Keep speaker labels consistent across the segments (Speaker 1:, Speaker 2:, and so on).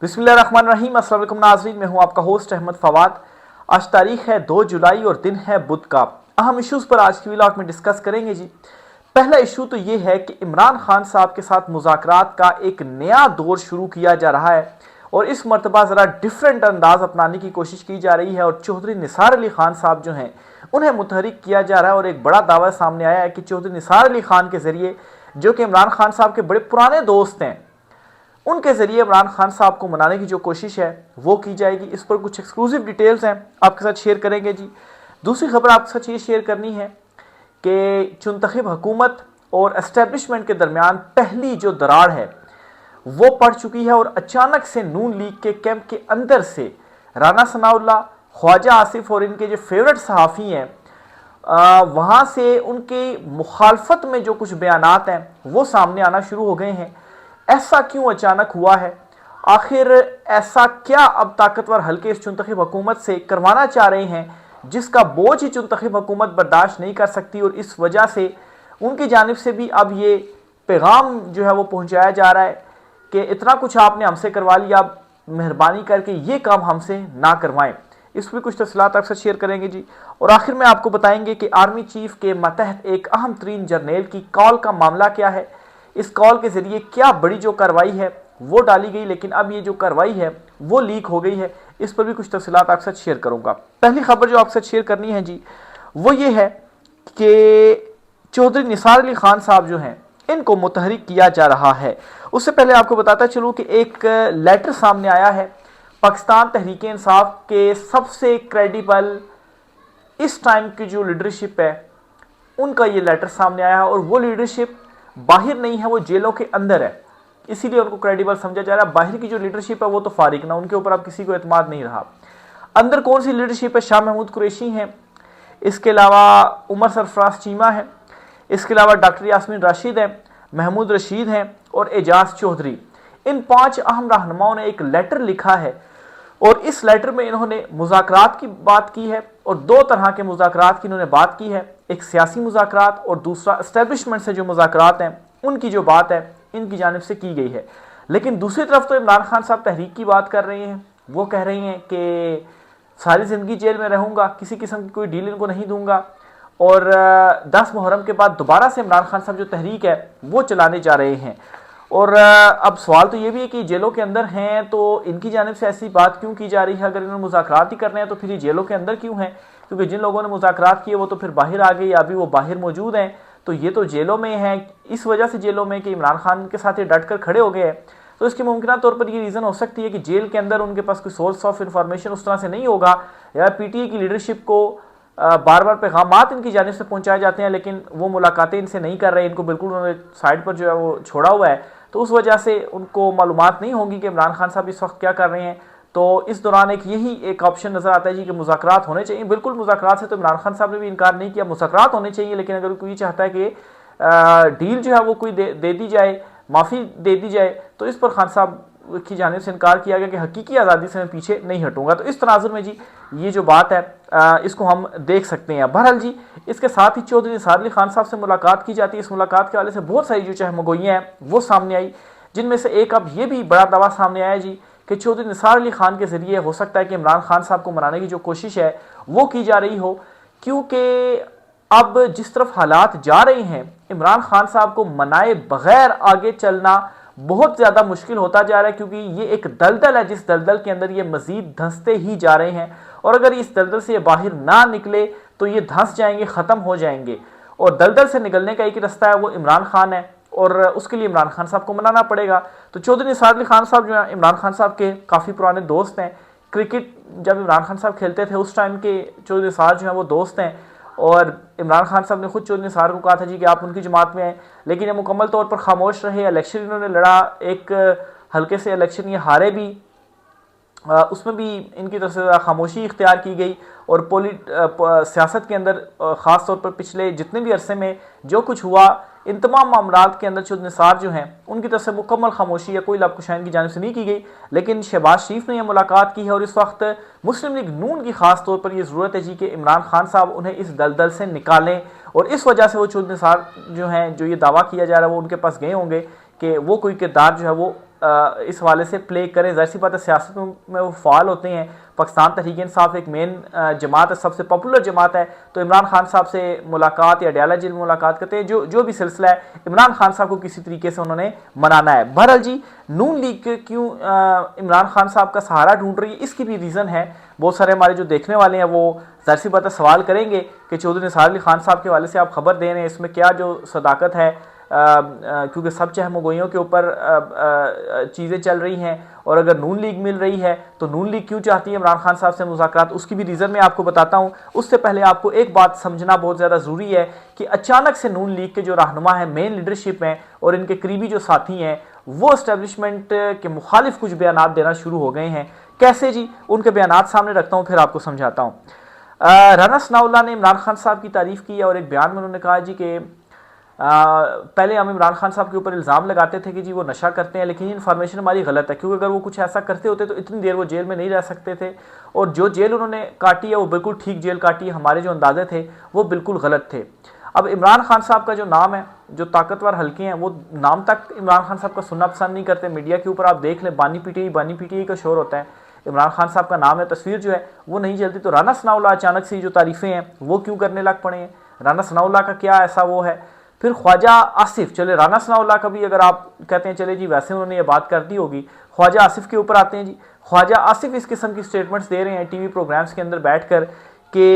Speaker 1: बिस्मिल्लाहिर्रहमानिर्रहीम। अस्सलाम वालेकुम नाज़रीन, मैं हूं आपका होस्ट अहमद फवाद। आज तारीख है 2 जुलाई और दिन है बुध का। अहम इश्यूज़ पर आज की व्लॉग में डिस्कस करेंगे जी। पहला इशू तो ये है कि इमरान खान साहब के साथ मुज़ाकरात का एक नया दौर शुरू किया जा रहा है और इस मरतबा ज़रा डिफरेंट अंदाज अपनाने की कोशिश की जा रही है और चौधरी निसार अली खान साहब जो हैं उन्हें मुतहरिक किया जा रहा है। और एक बड़ा दावा सामने आया है कि चौधरी निसार अली खान के ज़रिए, जो कि इमरान खान साहब के बड़े पुराने दोस्त हैं, उनके जरिए इमरान खान साहब को मनाने की जो कोशिश है वो की जाएगी। इस पर कुछ एक्सक्लूसिव डिटेल्स हैं, आपके साथ शेयर करेंगे जी। दूसरी खबर आपके साथ ये शेयर करनी है कि चुनतखब हुकूमत और एस्टेब्लिशमेंट के दरमियान पहली जो दरार है वो पड़ चुकी है और अचानक से नून लीग के कैंप के अंदर से राना सनाउल्लाह, ख्वाजा आसिफ और इनके जो फेवरेट सहाफ़ी हैं वहाँ से उनकी मुखालफत में जो कुछ बयानात हैं वो सामने आना शुरू हो गए हैं। ऐसा क्यों अचानक हुआ है? आखिर ऐसा क्या अब ताकतवर हल्के इस चुनतखब हुकूमत से करवाना चाह रहे हैं जिसका बोझ ही चुनतखब हुकूमत बर्दाश्त नहीं कर सकती, और इस वजह से उनकी जानिब से भी अब ये पैगाम जो है वो पहुंचाया जा रहा है कि इतना कुछ आपने हमसे करवा लिया, आप मेहरबानी करके ये काम हमसे ना करवाएं। इस पर कुछ तफसीलात आपसे शेयर करेंगे जी। और आखिर में आपको बताएंगे कि आर्मी चीफ के मतहत एक अहम तरीन जर्नेल की कॉल का मामला क्या है। इस कॉल के जरिए क्या बड़ी जो कार्रवाई है वो डाली गई, लेकिन अब ये जो कार्रवाई है वो लीक हो गई है। इस पर भी कुछ तफसीलात आपके साथ शेयर करूंगा। पहली खबर जो आपके साथ शेयर करनी है जी वो ये है कि चौधरी निसार अली खान साहब जो हैं इनको मुतहरिक किया जा रहा है। उससे पहले आपको बताता चलूं कि एक लेटर सामने आया है पाकिस्तान तहरीक इंसाफ के सबसे क्रेडिबल इस टाइम की जो लीडरशिप है उनका ये लेटर सामने आया है, और वो लीडरशिप बाहर नहीं है, वो जेलों के अंदर है, इसीलिए उनको क्रेडिबल समझा जा रहा है। बाहर की जो लीडरशिप है वो तो फारिग ना, उनके ऊपर अब किसी को एतमाद नहीं रहा। अंदर कौन सी लीडरशिप है? शाह महमूद कुरैशी हैं, इसके अलावा उमर सरफराज चीमा है, इसके अलावा डॉक्टर यास्मीन राशिद हैं, महमूद रशीद हैं और एजाज चौधरी। इन 5 अहम रहनुमाओं ने एक लेटर लिखा है और इस लेटर में इन्होंने मुज़ाकरात की बात की है, और 2 तरह के मुज़ाकरात की इन्होंने बात की है। एक सियासी मुज़ाकरात और दूसरा एस्टेब्लिशमेंट से जो मुज़ाकरात हैं उनकी जो बात है इनकी जानिब से की गई है। लेकिन दूसरी तरफ तो इमरान खान साहब तहरीक की बात कर रहे हैं। वो कह रहे हैं कि सारी ज़िंदगी जेल में रहूँगा, किसी किस्म की कोई डील इनको नहीं दूंगा, और 10 मुहर्रम के बाद दोबारा से इमरान खान साहब जो तहरीक है वो चलाने जा रहे हैं। और अब सवाल तो ये भी है कि जेलों के अंदर हैं तो इनकी जानिब से ऐसी बात क्यों की जा रही है? अगर इन्होंने मुज़ाकरात ही करने हैं तो फिर ये जेलों के अंदर क्यों हैं? क्योंकि जिन लोगों ने मुज़ाकरात किए वो तो फिर बाहर आ गए या अभी वो बाहर मौजूद हैं, तो ये तो जेलों में हैं। इस वजह से जेलों में कि इमरान खान के साथ ये डट कर खड़े हो गए हैं, तो इसके मुमकिन तौर पर ये रीज़न हो सकती है कि जेल के अंदर उनके पास कोई सोर्स ऑफ इंफॉर्मेशन उस तरह से नहीं होगा, या पीटीए की लीडरशिप को बार बार पैगामात इनकी जानिब से पहुंचाए जाते हैं लेकिन वो मुलाकातें इनसे नहीं कर रहे, इनको बिल्कुल उन्होंने साइड पर जो है वो छोड़ा हुआ है, तो उस वजह से उनको मालूमात नहीं होगी कि इमरान खान साहब इस वक्त क्या कर रहे हैं। तो इस दौरान यही एक ऑप्शन नज़र आता है जी कि मुज़ाकरात होने चाहिए। बिल्कुल मुज़ाकरात से तो इमरान खान साहब ने भी इनकार नहीं किया, मुज़ाकरात होने चाहिए, लेकिन अगर कोई चाहता है कि डील जो है वो कोई दे दी जाए, माफ़ी दे दी जाए, तो इस पर खान साहब की जानिब से इनकार किया गया कि हकीकी आज़ादी से मैं पीछे नहीं हटूंगा। तो इस तनाजुर में जी ये जो बात है इसको हम देख सकते हैं। बहरहाल जी इसके साथ ही चौधरी निसार अली खान साहब से मुलाकात की जाती है। इस मुलाकात के हवाले से बहुत सारी जो चहमगोइयाँ हैं वो सामने आई, जिनमें से एक अब ये भी बड़ा दावा सामने आया जी कि चौधरी निसार अली खान के ज़रिए हो सकता है कि इमरान खान साहब को मनाने की जो कोशिश है वो की जा रही हो, क्योंकि अब जिस तरफ हालात जा रहे हैं इमरान खान साहब को मनाए बगैर आगे चलना बहुत ज़्यादा मुश्किल होता जा रहा है, क्योंकि ये एक दलदल है जिस दलदल के अंदर ये मज़ीद धंसते ही जा रहे हैं, और अगर इस दलदल से ये बाहर ना निकले तो ये धंस जाएंगे, ख़त्म हो जाएंगे। और दलदल से निकलने का एक रास्ता है वो इमरान खान है, और उसके लिए इमरान खान साहब को मनाना पड़ेगा। तो चौधरी निसार अली खान साहब जो है इमरान खान साहब के काफ़ी पुराने दोस्त हैं। क्रिकेट जब इमरान खान साहब खेलते थे उस टाइम के चौधरी निसार जो है वो दोस्त हैं, और इमरान खान साहब ने खुद चौधरी निसार को कहा था जी कि आप उनकी जमात में हैं, लेकिन ये मुकम्मल तौर पर खामोश रहे। इलेक्शन इन्होंने लड़ा, एक हल्के से इलेक्शन ये हारे भी, उसमें भी इनकी तरफ से खामोशी इख्तियार की गई, और सियासत के अंदर ख़ास तौर पर पिछले जितने भी अरसे में जो कुछ हुआ इन तमाम मामलात के अंदर चौधरी निसार जो हैं उनकी तरफ से मुकम्मल खामोशी या कोई लबकुशाइन की जानिब से नहीं की गई। लेकिन शहबाज शरीफ ने यह मुलाकात की है, और इस वक्त मुस्लिम लीग नून की खास तौर पर यह ज़रूरत है जी कि इमरान खान साहब उन्हें इस दलदल से निकालें, और इस वजह से वो चौधरी निसार जो हैं, जो ये दावा किया जा रहा है वो उनके पास गए होंगे कि वो कोई किरदार जो है वो इस हवाले से प्ले करें। ज़ाहिर सी बात है सियासत में वो फ़ाल होते हैं। पाकिस्तान तहरीक इंसाफ एक मेन जमात है, सबसे पॉपुलर जमात है, तो इमरान खान साहब से मुलाकात या अडयाला जेल में मुलाकात करते हैं, जो भी सिलसिला है, इमरान खान साहब को किसी तरीके से उन्होंने मनाना है। बहरहाल जी, नून लीग क्यों इमरान खान साहब का सहारा ढूंढ रही है, इसकी भी रीज़न है। बहुत सारे हमारे जो देखने वाले हैं वो ज़ाहिर सी बात है सवाल करेंगे कि चौधरी निसार अली खान साहब के हवाले से आप खबर दे रहे हैं, इसमें क्या जो सदाकत है, क्योंकि सब चहमगोइयों के ऊपर चीज़ें चल रही हैं, और अगर नून लीग मिल रही है तो नून लीग क्यों चाहती है इमरान खान साहब से मुज़ाकरात, उसकी भी रीज़न मैं आपको बताता हूँ। उससे पहले आपको एक बात समझना बहुत ज़्यादा ज़रूरी है कि अचानक से नून लीग के जो रहनुमा है, मेन लीडरशिप हैं और इनके करीबी जो साथी हैं, वो इस्टेब्लिशमेंट के मुखालिफ कुछ बयान देना शुरू हो गए हैं। कैसे जी, उनके बयान सामने रखता हूँ, फिर आपको समझाता हूँ। राना सनाउल्लाह ने इमरान खान साहब की तारीफ़ की है और एक बयान में उन्होंने कहा जी कि पहले हम इमरान खान साहब के ऊपर इल्ज़ाम लगाते थे कि जी वो नशा करते हैं, लेकिन ये इन्फॉर्मेशन हमारी गलत है, क्योंकि अगर वो कुछ ऐसा करते होते तो इतनी देर वो जेल में नहीं रह सकते थे, और जो जेल उन्होंने काटी है वो बिल्कुल ठीक जेल काटी है। हमारे जो अंदाजे थे वो बिल्कुल गलत थे। अब इमरान खान साहब का जो नाम है, जो ताकतवर हल्के हैं वो नाम तक इमरान खान साहब का सुनना पसंद नहीं करते। मीडिया के ऊपर आप देख लें, बानी पीटीआई का शोर होता है, इमरान खान साहब का नाम है, तस्वीर जो है वो नहीं चलती। तो राना सनाउल्लाह अचानक से जो तारीफ़ें हैं वो क्यों करने लग पड़े हैं? राना सनाउल्लाह का क्या ऐसा वो है? फिर ख्वाजा आसिफ, चले राना सनाउल्लाह का भी अगर आप कहते हैं चले जी वैसे उन्होंने ये बात कर दी होगी, ख्वाजा आसिफ के ऊपर आते हैं जी। ख्वाजा आसिफ इस किस्म की स्टेटमेंट्स दे रहे हैं टीवी प्रोग्राम्स के अंदर बैठकर कि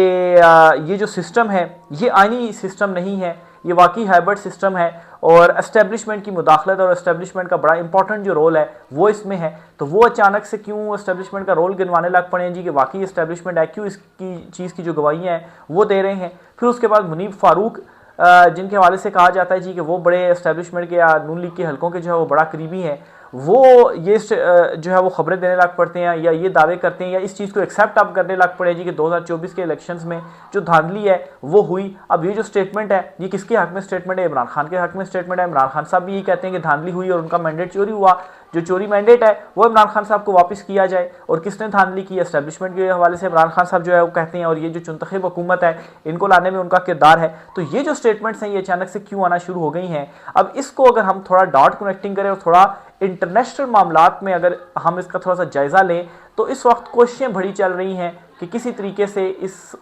Speaker 1: ये जो सिस्टम है ये आईनी सिस्टम नहीं है, ये वाकई हाइब्रिड सिस्टम है, और एस्टेब्लिशमेंट की मुदाखलत और एस्टेब्लिशमेंट का बड़ा इंपॉर्टेंट जो रोल है वो इसमें है। तो वो अचानक से क्यों एस्टेब्लिशमेंट का रोल गिनवाने लग पड़े हैं जी कि वाकई एस्टेब्लिशमेंट है, क्यों इसकी चीज़ की जो गवाहियाँ हैं वो दे रहे हैं। फिर उसके बाद मुनीब फारूक, जिनके हवाले से कहा जाता है जी कि वो बड़े एस्टेब्लिशमेंट के या नून लीग के हलकों के जो है वो बड़ा करीबी हैं, वो ये जो है वो खबरें देने लग पड़ते हैं या ये दावे करते हैं या इस चीज़ को एक्सेप्ट अब करने लग पड़े जी कि 2024 के इलेक्शंस में जो धांधली है वो हुई। अब ये जो स्टेटमेंट है ये किसके हक में स्टेटमेंट है? इमरान खान के हक में स्टेटमेंट है। इमरान खान साहब भी यही कहते हैं कि धांधली हुई और उनका मैंडेट चोरी हुआ। जो चोरी मैंडेट है वो इमरान खान साहब को वापस किया जाए, और किसने धांधली की? एस्टेब्लिशमेंट के हवाले से इमरान खान साहब जो है वो कहते हैं, और ये जो चुनतखब हुकूमत है इनको लाने में उनका किरदार है। तो ये जो स्टेटमेंट्स हैं ये अचानक से क्यों आना शुरू हो गई हैं? अब इसको अगर हम थोड़ा डॉट कनेक्टिंग करें और थोड़ा इंटरनेशनल मामलात में अगर हम इसका थोड़ा सा जायज़ा लें, तो इस वक्त कोशिशें बड़ी चल रही हैं कि किसी तरीके से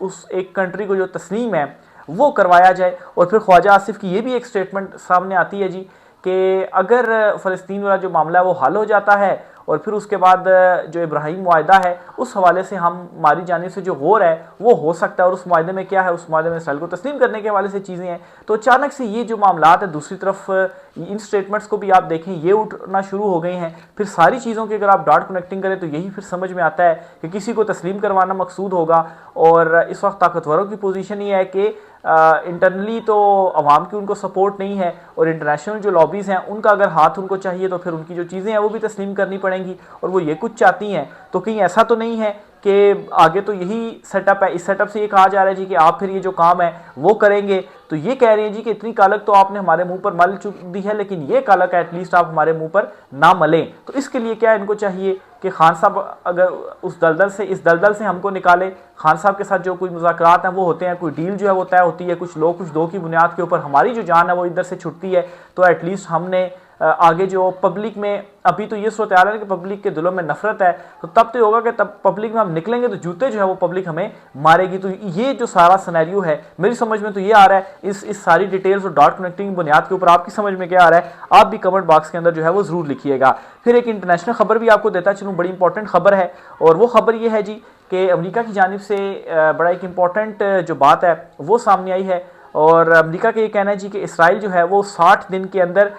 Speaker 1: उस एक कंट्री को जो तस्लीम है वो करवाया जाए। और फिर ख्वाजा आसिफ की ये भी एक स्टेटमेंट सामने आती है जी कि अगर फ़लस्तीन वाला जो मामला है वो हल हो जाता है और फिर उसके बाद जो इब्राहिम मुआहदा है उस हवाले से हमारी जानिब से जो गौर है वो हो सकता है, और उस मुआहदे में क्या है, उस मुआहदे में इसराइल को तस्लीम करने के हवाले से चीज़ें हैं। तो अचानक से ये जो मामलात है, दूसरी तरफ इन स्टेटमेंट्स को भी आप देखें ये उठना शुरू हो गए हैं। फिर सारी चीज़ों की अगर आप डॉट कनेक्टिंग करें तो यही फिर समझ में आता है कि किसी को तस्लीम करवाना मकसूद होगा, और इस वक्त ताकतवरों की पोजीशन ये है कि इंटरनली तो अवाम की उनको सपोर्ट नहीं है, और इंटरनेशनल जो लॉबीज़ हैं उनका अगर हाथ उनको चाहिए तो फिर उनकी जो चीज़ें हैं वो भी तस्लीम करनी पड़ेंगी, और वो ये कुछ चाहती हैं। तो कहीं ऐसा तो नहीं है कि आगे तो यही सेटअप है, इस सेटअप से ये कहा जा रहा है जी कि आप फिर ये जो काम है वो करेंगे। तो ये कह रहे हैं जी कि इतनी कालक तो आपने हमारे मुंह पर मल दी है, लेकिन ये कालक एटलीस्ट आप हमारे मुंह पर ना मलें। तो इसके लिए क्या इनको चाहिए कि खान साहब अगर इस दलदल से हमको निकाले, खान साहब के साथ जो कोई मुज़ाकरात हैं वो होते हैं, कोई डील जो है वो तय होती है, कुछ लोग कुछ दो की बुनियाद के ऊपर हमारी जो जान है वो इधर से छुटती है, तो एटलीस्ट हमने आगे जो पब्लिक में अभी तो ये सूरत आ रहा है कि पब्लिक के दिलों में नफरत है, तो तब तो होगा कि तब पब्लिक में हम निकलेंगे तो जूते जो है वो पब्लिक हमें मारेगी। तो ये जो सारा सिनेरियो है मेरी समझ में तो ये आ रहा है, इस सारी डिटेल्स और डॉट कनेक्टिंग बुनियाद के ऊपर आपकी समझ में क्या आ रहा है, आप भी कमेंट बॉक्स के अंदर जो है वो ज़रूर लिखिएगा। फिर एक इंटरनेशनल खबर भी आपको देता चलूँ, बड़ी इंपॉर्टेंट खबर है, और वो खबर ये है जी कि अमेरिका की जानिब से बड़ा एक इम्पॉर्टेंट जो बात है वो सामने आई है, और अमेरिका का ये कहना है जी कि इसराइल जो है वो 60 दिन के अंदर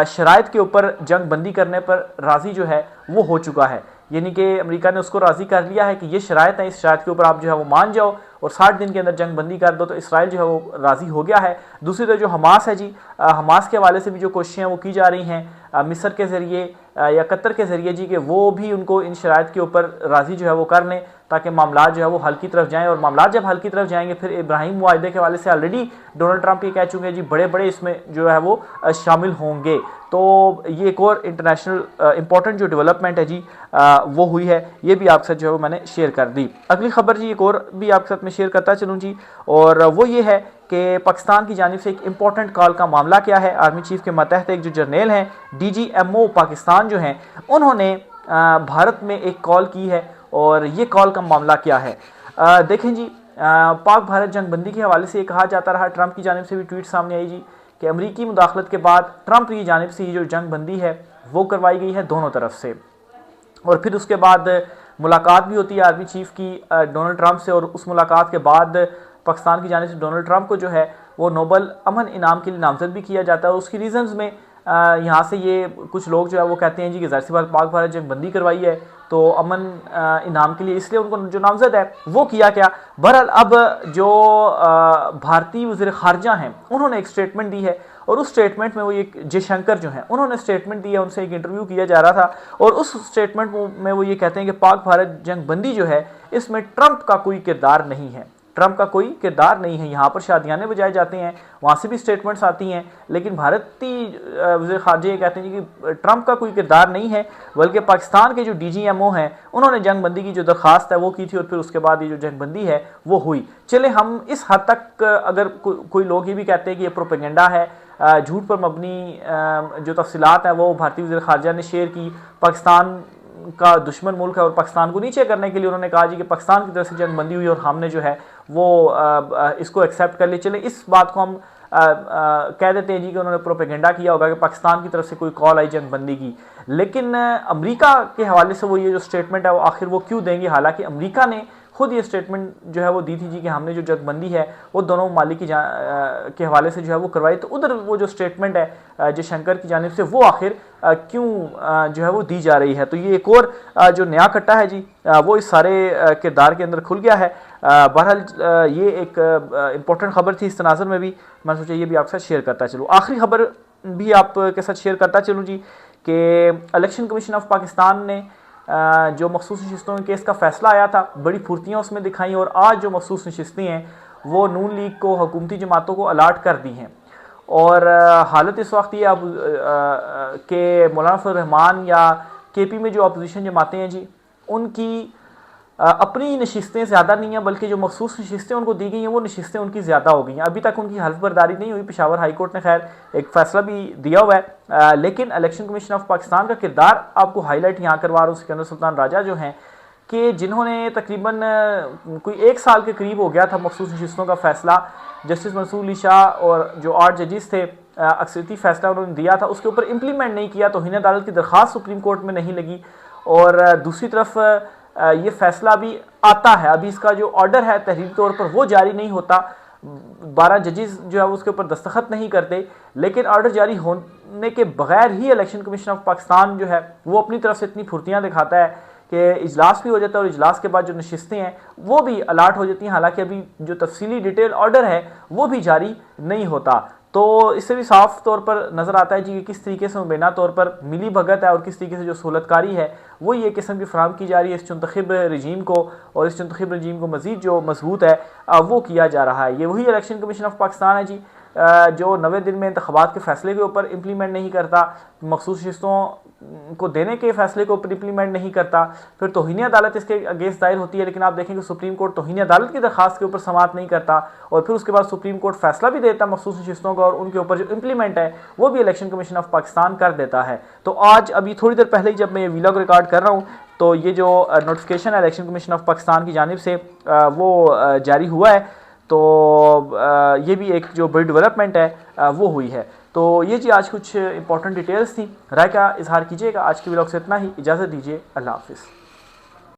Speaker 1: शराइत के ऊपर जंग बंदी करने पर राज़ी जो है वो हो चुका है। यानी कि अमेरिका ने उसको राज़ी कर लिया है कि ये शराइत है, इस शराइत के ऊपर आप जो है वो मान जाओ और 60 दिन के अंदर जंग बंदी कर दो, तो इसराइल जो है वो राज़ी हो गया है। दूसरी तरफ जो हमास है जी, हमास के हवाले से भी जो कोशिशें हैं वो की जा रही हैं मिस्र के ज़रिए या कतर के ज़रिए जी, कि वो भी उनको इन शराइत के ऊपर राज़ी जो है वो कर लें ताकि मामला जो है वो हल की तरफ जाएँ। और मामला जब हल की तरफ जाएंगे फिर इब्राहिम मुआहदे के हवाले से ऑलरेडी डोनाल्ड ट्रंप ये कह चुके हैं जी बड़े बड़े इसमें जो है वो शामिल होंगे। तो ये एक और इंटरनेशनल इंपॉर्टेंट जो डेवलपमेंट है जी वो हुई है, ये भी आपके साथ जो है वो मैंने शेयर कर दी। अगली खबर जी एक और भी आपके साथ में शेयर करता चलूँ जी, और वो ये है कि पाकिस्तान की जानिब से एक इंपॉर्टेंट कॉल का मामला क्या है। आर्मी चीफ के मतहत एक जो जर्नल हैं DGMO पाकिस्तान जो हैं, उन्होंने भारत में एक कॉल की है, और ये कॉल का मामला क्या है। देखें जी, पाक भारत जंगबंदी के हवाले से ये कहा जाता रहा, ट्रंप की जानिब से भी ट्वीट सामने आई जी कि अमरीकी मुदाखलत के बाद ट्रंप की जानिब से ये जो जंगबंदी है वो करवाई गई है दोनों तरफ से। और फिर उसके बाद मुलाकात भी होती है आर्मी चीफ की डोनाल्ड ट्रंप से, और उस मुलाकात के बाद पाकिस्तान की जानिब से डोनाल्ड ट्रंप को जो है वो नोबल अमन इनाम के लिए नामजद भी किया जाता है। और उसकी रीज़न्स में यहाँ से ये कुछ लोग जो है वो कहते हैं जी कि ज़ाहिर सी बात पाक भारत जंगबंदी करवाई है तो अमन इनाम के लिए इसलिए उनको जो नामजद है वो किया क्या। बहरहाल अब जो भारतीय वज़ीर ख़ारजा हैं उन्होंने एक स्टेटमेंट दी है, और उस स्टेटमेंट में वो एक जयशंकर जो हैं उन्होंने स्टेटमेंट दी है, उनसे एक इंटरव्यू किया जा रहा था, और उस स्टेटमेंट में वो ये कहते हैं कि पाक भारत जंगबंदी जो है इसमें ट्रंप का कोई किरदार नहीं है, ट्रंप का कोई किरदार नहीं है। यहाँ पर शादियाने बजाए जाते हैं, वहाँ से भी स्टेटमेंट्स आती हैं, लेकिन भारतीय वज़ीर ख़ारजा ये कहते हैं कि ट्रंप का कोई किरदार नहीं है, बल्कि पाकिस्तान के जो DGMO हैं उन्होंने जंगबंदी की जो दरख्वास्त है वो की थी, और फिर उसके बाद ये जो जंगबंदी है वो हुई। चले हम इस हद तक अगर कोई लोग ये भी कहते हैं कि ये प्रोपेगेंडा है, झूठ पर मबनी जो तफसीलात हैं वो भारतीय वज़ीर ख़ारजा ने शेयर की, पाकिस्तान का दुश्मन मुल्क है और पाकिस्तान को नीचे करने के लिए उन्होंने कहा जी कि पाकिस्तान की तरफ से जंगबंदी हुई और हमने जो है वो इसको एक्सेप्ट कर लिया। चले इस बात को हम कह देते हैं जी कि उन्होंने प्रोपेगेंडा किया होगा कि पाकिस्तान की तरफ से कोई कॉल आई जंगबंदी की, लेकिन अमेरिका के हवाले से वो ये जो स्टेटमेंट है वो आखिर वो क्यों देंगे, हालांकि अमेरिका ने खुद ये स्टेटमेंट जो है वो दी थी जी कि हमने जो जंगबंदी है वो दोनों ममालिक के हवाले से जो है वो करवाई। तो उधर वो जो स्टेटमेंट है जयशंकर की जानिब से वो आखिर क्यों जो है वो दी जा रही है। तो ये एक और जो नया कट्टा है जी वो इस सारे किरदार के अंदर खुल गया है। बहरहाल ये एक इम्पोर्टेंट खबर थी, इस तनाज़ुर में भी मैंने सोचा ये भी आपके साथ शेयर करता चलूँ। आखिरी खबर भी आपके साथ शेयर करता चलूँ जी कि इलेक्शन कमीशन ऑफ पाकिस्तान ने जो मखसूस नशिस्तों के केस का फैसला आया था, बड़ी फुर्तियाँ उसमें दिखाई, और आज जो मखसूस नशिस्तें हैं वो नून लीग को, हुकूमती जमातों को अलाट कर दी हैं। और हालत इस वक्त ये अब के मौलाना फजल रहमान या KP में जो अपोजिशन जमातें हैं जी उनकी अपनी नशिस्तें ज़्यादा नहीं हैं, बल्कि जो मखसूस नशिस्तें उनको दी गई हैं वो नशिस्तें उनकी ज़्यादा हो गई हैं। अभी तक उनकी हल्फ बर्दारी नहीं हुई, पेशावर हाई कोर्ट ने खैर एक फ़ैसला भी दिया हुआ है, लेकिन इलेक्शन कमीशन ऑफ पाकिस्तान का किरदार आपको हाईलाइट यहाँ करवा रहा हूँ सिकंदर सुल्तान राजा जो हैं कि जिन्होंने तकरीबन कोई 1 साल के करीब हो गया था मखसूस नशिस्तों का फ़ैसला, जस्टिस मंसूर अली शाह और जो 8 जजेस थे अक्सरियती फ़ैसला उन्होंने दिया था, उसके ऊपर इम्प्लीमेंट नहीं किया, तौहीन अदालत की दरख्वास्त सुप्रीम कोर्ट में नहीं लगी। और दूसरी तरफ ये फैसला भी आता है, अभी इसका जो ऑर्डर है तहरीरी तौर पर वो जारी नहीं होता, 12 जजेस जो है उसके ऊपर दस्तखत नहीं करते, लेकिन ऑर्डर जारी होने के बगैर ही इलेक्शन कमीशन ऑफ पाकिस्तान जो है वो अपनी तरफ से इतनी फुर्तियाँ दिखाता है कि इजलास भी हो जाता है, और इजलास के बाद जो नशिस्तें हैं वो भी अलाट हो जाती हैं, हालांकि अभी जो तफसीली डिटेल ऑर्डर है वो भी जारी नहीं होता। तो इससे भी साफ तौर पर नज़र आता है जी कि किस तरीके से मुबैना तौर पर मिली भगत है और किस तरीके से जो सहूलतकारी है वो ये किस्म की फराहम की जा रही है इस चुंतखिब रजीम को, और इस चुंतखिब रजीम को मज़ीद जो मजबूत है वो किया जा रहा है। ये वही इलेक्शन कमीशन ऑफ पाकिस्तान है जी जो 90 दिन में इंतखाबात के फैसले के ऊपर इम्प्लीमेंट नहीं करता, मखसूस नशिस्तों को देने के फैसले के ऊपर इम्प्लीमेंट नहीं करता, फिर तौहीन अदालत इसके अगेंस्ट दायर होती है, लेकिन आप देखें कि सुप्रीम कोर्ट तौहीन अदालत की दरख्वास्त के ऊपर समाअत नहीं करता, और फिर उसके बाद सुप्रीम कोर्ट फैसला भी देता मखसूस नशिस्तों का, और उनके ऊपर जो इम्प्लीमेंट है वो भी इलेक्शन कमीशन ऑफ पाकिस्तान कर देता है। तो आज अभी थोड़ी देर पहले ही जब मैं ये वीलॉग रिकॉर्ड कर रहा हूँ तो ये जो नोटिफिकेशन है इलेक्शन कमीशन ऑफ पाकिस्तान की जानिब से वो जारी हुआ है, तो ये भी एक जो बड़ी डेवलपमेंट है वो हुई है। तो ये जी आज कुछ इंपॉर्टेंट डिटेल्स थी, राय का इजहार कीजिएगा। आज की व्लॉग से इतना ही, इजाज़त दीजिए, अल्लाह हाफिज़।